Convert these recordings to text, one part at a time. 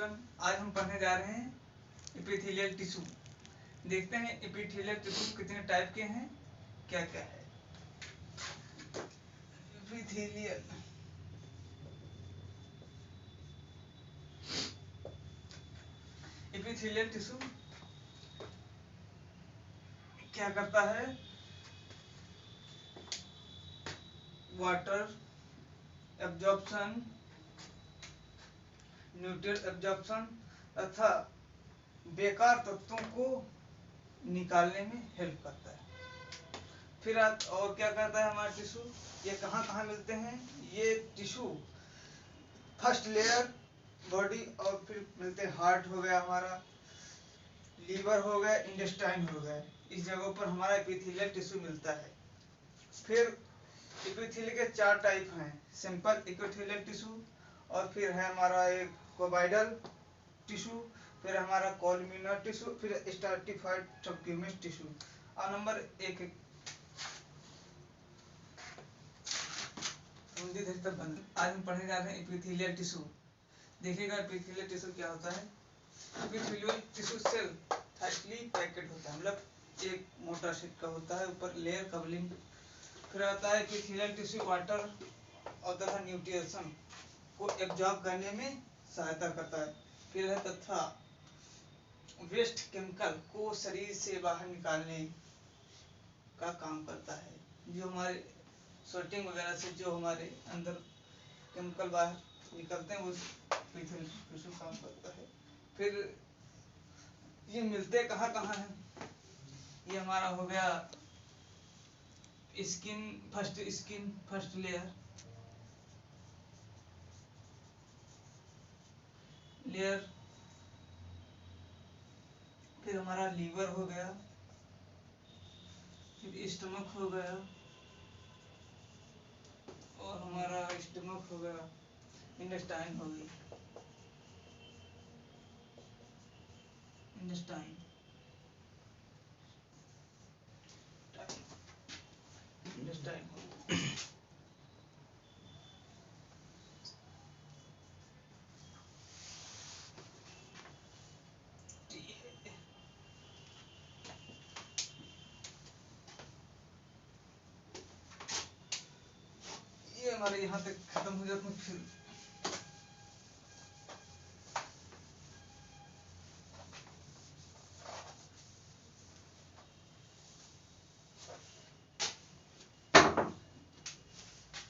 Everyone, आज हम पढ़ने जा रहे हैं एपिथेलियल टिश्यू। देखते हैं एपिथेलियल टिश्यू कितने टाइप के हैं, क्या क्या है। एपिथेलियल टिश्यू क्या करता है, वाटर एब्जॉर्प्शन, न्यूट्रिएंट एब्जॉर्प्शन तथा बेकार तत्वों को निकालने में हेल्प करता है। फिर और क्या करता है हमारा टिश्यू, ये कहाँ कहाँ मिलते हैं। ये टिश्यू फर्स्ट लेयर बॉडी, और फिर मिलते हैं हार्ट हो गया, हमारा लीवर हो गया, इंटेस्टाइन हो गया, इस जगहों पर हमारा एपिथेलियल टिश्यू मिलता है। फिर एपिथेलियल के 4 टाइप हैं, सिंपल एपिथेलियल टिश्यू, और फिर है हमारा एक कोबाइडल टिश्यू, फिर हमारा कॉलमिनर टिश्यू, फिर स्ट्रैटिफाइड सबक्यूमेस टिश्यू। और नंबर 1 आज हम पढ़ने जा रहे हैं एपिथेलियल टिश्यू। देखिएगा एपिथेलियल टिश्यू क्या होता है। Epithelial tissue cell tightly packed होता है, मतलब एक मोटा शीट का होता है, ऊपर लेयर कवरिंग। फिर आता है एपिथेलियल टिश्यू वाटर और तथा न्यूट्रिएंट्स को एब्जॉर्ब करने में सहायता करता है। फिर है तथा वेस्ट केमिकल को शरीर से बाहर निकालने का काम करता है। जो हमारे स्वेटिंग वगैरह से जो हमारे अंदर केमिकल बाहर निकलते हैं, वो एपिथेलियल टिश्यू काम करता है। फिर ये मिलते कहाँ कहाँ हैं, ये हमारा हो गया स्किन फर्स्ट लेयर, फिर हमारा लीवर हो गया, फिर स्टमक हो गया, और हमारा स्टमक हो गया, इंटेस्टाइन हो गई, इंटेस्टाइन इंटेस्टाइन ये हमारे यहाँ तक खत्म हो जाता है।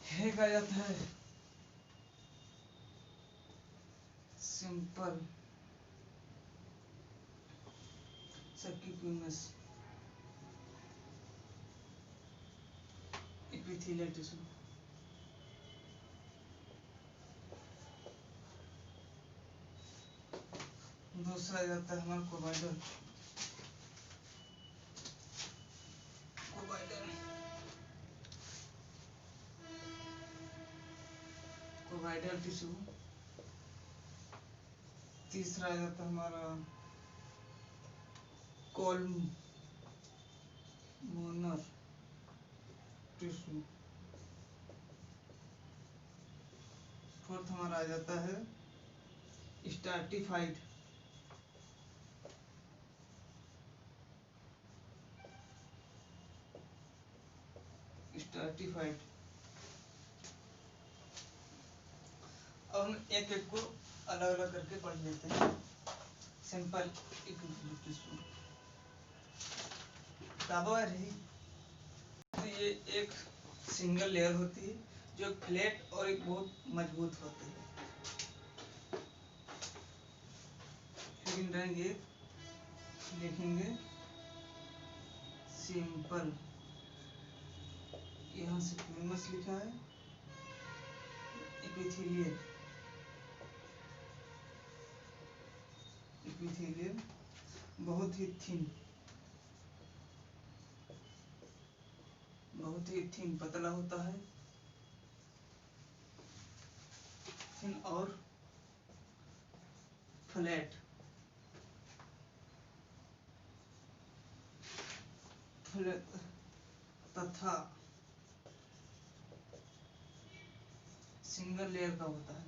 फिर कहा जाता है सिंपल सबक्यूमेस एपिथेलियल टिश्यू। दूसरा जाता है हमारा कोबाइडल कोबाइडल टिश्यू। तीसरा जाता है हमारा कोलमोनर टिश्यू। फोर्थ हमारा आ जाता है स्ट्रैटिफाइड स्ट्रैटिफाइड। अब हम एक एक को अलग अलग करके पढ़ लेते हैं। सिंपल एपिथेलियल टिश्यू रही, तो ये एक सिंगल लेयर होती है जो फ्लैट और एक बहुत मजबूत होती है। लेकिन रहेंगे लिखेंगे सिंपल, यहाँ से फेमस लिखा है, एपिथेलियल एपिथेलियल बहुत ही थिन पतला होता है, थिन और फ्लैट तथा सिंगल लेयर का होता है।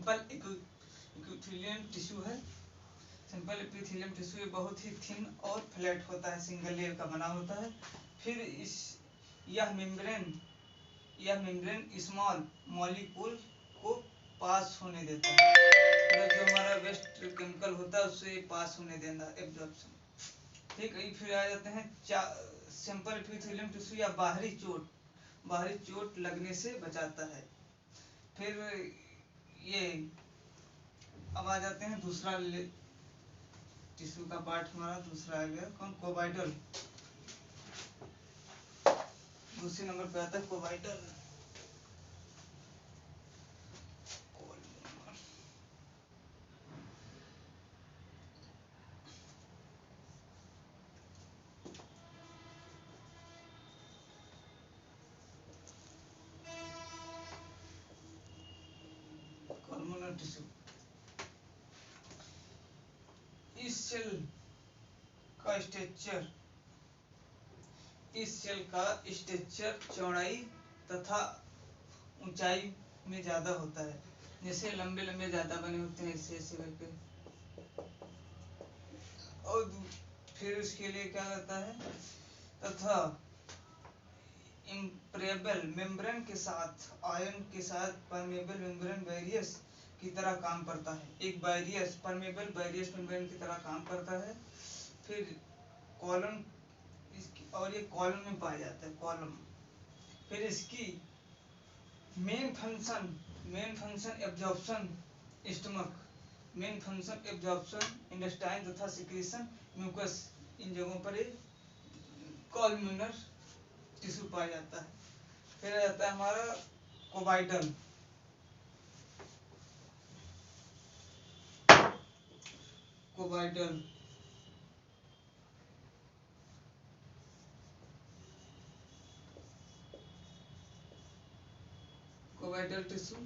सिंपल इपिथेलियम टिश्यू है। सिंपल एपिथेलियम टिश्यू ये बहुत ही थिन और फ्लैट होता है, सिंगल लेयर का बना होता है। फिर यह मेम्ब्रेन स्मॉल मॉलिक्यूल को पास होने देता है, मतलब जो हमारा वेस्ट केमिकल होता है उससे पास होने देना, एब्जॉर्प्शन। ठीक है, फिर आ जाते हैं सिंपल एपिथेलियम टिश्यू या बाहरी चोट लगने से बचाता है। फिर ये अब आ जाते हैं दूसरा टिश्यू का पार्ट, हमारा दूसरा आ गया कौन, कोबाइडल। दूसरे नंबर पे आता है कोबाइडल। Columnar tissue. इस सेल का स्ट्रक्चर चौड़ाई तथा ऊंचाई में ज्यादा होता है, जैसे लंबे लंबे ज्यादा बने होते हैं ऐसे ऐसे करके। और फिर उसके लिए क्या रहता है, तथा इम्परेबल मेम्ब्रेन के साथ, आयन के साथ परमेबल मेम्ब्रेन बैरियर्स की तरह काम करता है। एक परमेबल बैरियर्स मेम्ब्रेन की तरह काम करता है। फिर कॉलम, और ये कॉलम में पाया जाता है, कॉलम। फिर इसकी main function absorption stomach, main function absorption intestine तथा सिक्रीशन म्यूकस, इन जगहों पर कॉलमनर टिश्यू पाया जाता है। फिर आ जाता है हमारा कोबाइडल। कोबाइडल टिश्यू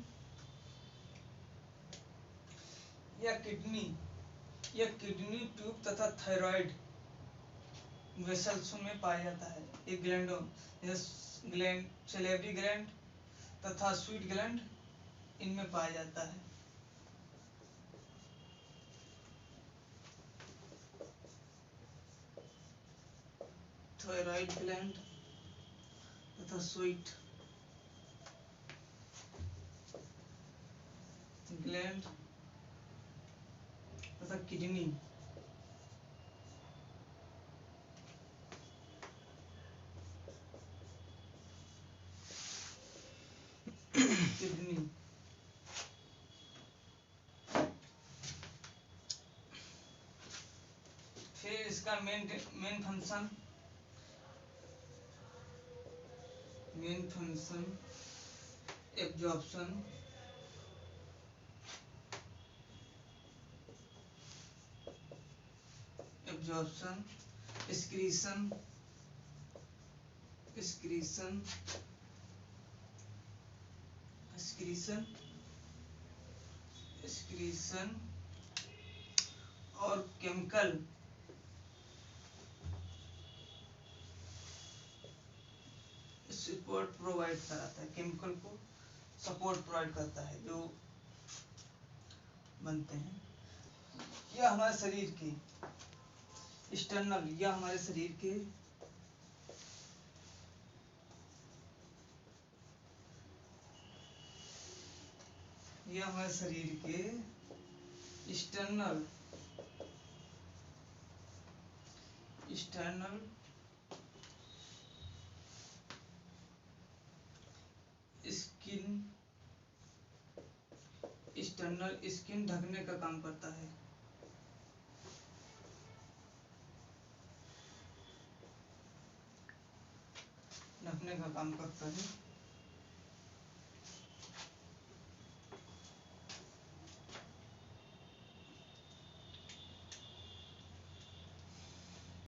या किडनी ट्यूब तथा थायराइड वेसल्स में पाया जाता है। एक ग्लैंडों सैलिवरी ग्लैंड तथा स्वीट ग्लैंड इनमें पाया जाता है। थायराइड ग्लैंड तथा स्वीट ग्लैंड तथा किडनी। फिर इसका मेन फंक्शन एब्जॉर्प्शन एक्सक्रीशन और केमिकल सपोर्ट प्रोवाइड कराता है, केमिकल को सपोर्ट प्रोवाइड करता है जो बनते हैं। यह हमारे शरीर के एक्सटर्नल, यह हमारे शरीर के एक्सटर्नल स्किन ढकने का काम करता है। ढकने का काम करता है।